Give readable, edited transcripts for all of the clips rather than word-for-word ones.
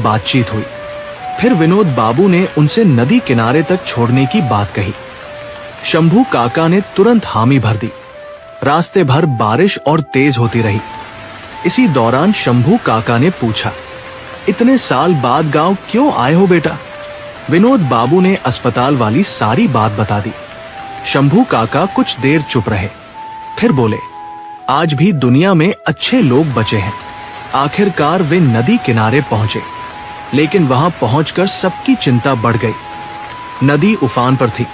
बातचीत हुई। फिर विनोद बाबू ने उनसे नदी किनारे तक छोड़ने की बात कही। शंभू काका ने तुरंत हामी भर दी। रास्ते भर बारिश और तेज होती रही। इसी दौरान शंभू काका ने पूछा, इतने साल बाद गांव क्यों आए हो बेटा? विनोद बाबू ने अस्पताल वाली सारी बात बता दी। शंभू काका कुछ देर चुप रहे, फिर बोले, आज भी दुनिया में अच्छे लोग बचे हैं। आखिरकार वे नदी किनारे पहुंचे, लेकिन वहां पहुंचकर सबकी चिंता बढ़ गई। नदी उफान पर थी।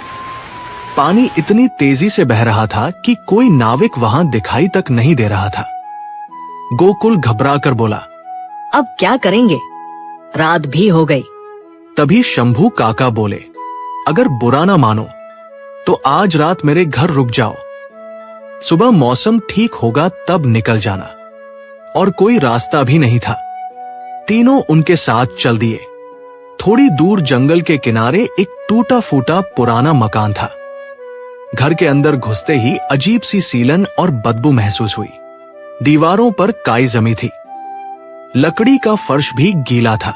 पानी इतनी तेजी से बह रहा था कि कोई नाविक वहां दिखाई तक नहीं दे रहा था। गोकुल घबराकर बोला, अब क्या करेंगे? रात भी हो गई। तभी शंभू काका बोले, अगर बुरा ना मानो तो आज रात मेरे घर रुक जाओ। सुबह मौसम ठीक होगा तब निकल जाना। और कोई रास्ता भी नहीं था। तीनों उनके साथ चल दिए। थोड़ी दूर जंगल के किनारे एक टूटा फूटा पुराना मकान था। घर के अंदर घुसते ही अजीब सी सीलन और बदबू महसूस हुई। दीवारों पर काई जमी थी। लकड़ी का फर्श भी गीला था।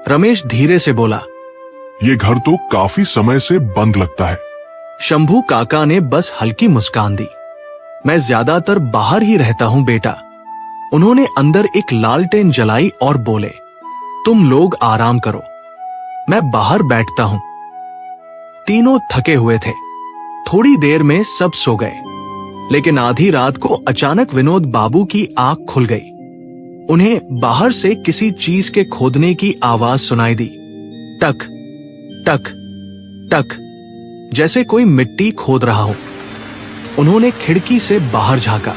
रमेश धीरे से बोला, ये घर तो काफी समय से बंद लगता है। शंभू काका ने बस हल्की मुस्कान दी। मैं ज्यादातर बाहर ही रहता हूं बेटा। उन्होंने अंदर एक लालटेन जलाई और बोले, तुम लोग आराम करो, मैं बाहर बैठता हूं। तीनों थके हुए थे। थोड़ी देर में सब सो गए, लेकिन आधी रात को अचानक विनोद बाबू की आंख खुल गई। उन्हें बाहर से किसी चीज के खोदने की आवाज सुनाई दी। टक टक टक, जैसे कोई मिट्टी खोद रहा हो। उन्होंने खिड़की से बाहर झांका।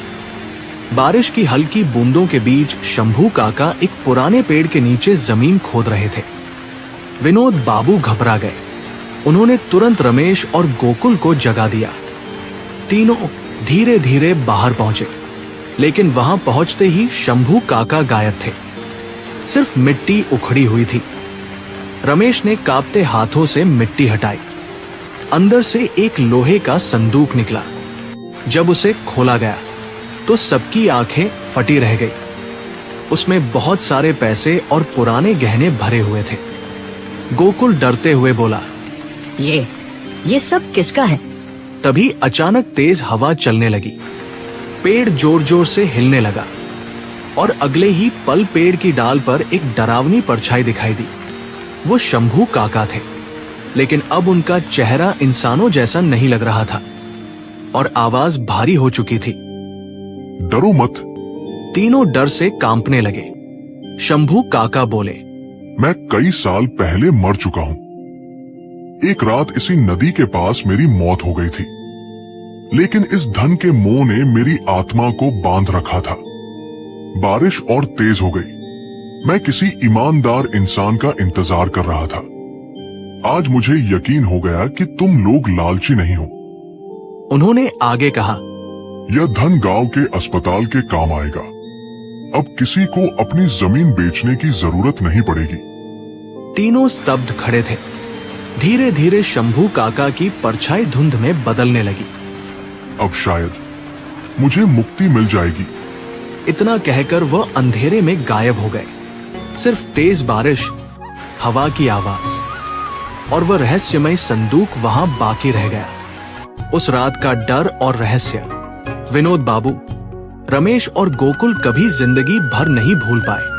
बारिश की हल्की बूंदों के बीच शंभू काका एक पुराने पेड़ के नीचे जमीन खोद रहे थे। विनोद बाबू घबरा गए। उन्होंने तुरंत रमेश और गोकुल को जगा दिया। तीनों धीरे धीरे बाहर पहुंचे, लेकिन वहां पहुंचते ही शंभू काका गायब थे। सिर्फ मिट्टी उखड़ी हुई थी। रमेश ने कांपते हाथों से मिट्टी हटाई। अंदर से एक लोहे का संदूक निकला। जब उसे खोला गया तो सबकी आंखें फटी रह गई। उसमें बहुत सारे पैसे और पुराने गहने भरे हुए थे। गोकुल डरते हुए बोला, ये सब किसका है? तभी अचानक तेज हवा चलने लगी। पेड़ जोर जोर से हिलने लगा और अगले ही पल पेड़ की डाल पर एक डरावनी परछाई दिखाई दी। वो शंभू काका थे, लेकिन अब उनका चेहरा इंसानों जैसा नहीं लग रहा था और आवाज भारी हो चुकी थी। डरो मत। तीनों डर से कांपने लगे। शंभू काका बोले, मैं कई साल पहले मर चुका हूं। एक रात इसी नदी के पास मेरी मौत हो गई थी, लेकिन इस धन के मोह ने मेरी आत्मा को बांध रखा था। बारिश और तेज हो गई। मैं किसी ईमानदार इंसान का इंतजार कर रहा था। आज मुझे यकीन हो गया कि तुम लोग लालची नहीं हो। उन्होंने आगे कहा, यह धन गांव के अस्पताल के काम आएगा। अब किसी को अपनी जमीन बेचने की जरूरत नहीं पड़ेगी। तीनों स्तब्ध खड़े थे। धीरे धीरे शंभू काका की परछाई धुंध में बदलने लगी। अब शायद मुझे मुक्ति मिल जाएगी। इतना कहकर वह अंधेरे में गायब हो गए। सिर्फ तेज बारिश, हवा की आवाज और वह रहस्यमय संदूक वहां बाकी रह गया। उस रात का डर और रहस्य विनोद बाबू, रमेश और गोकुल कभी जिंदगी भर नहीं भूल पाए।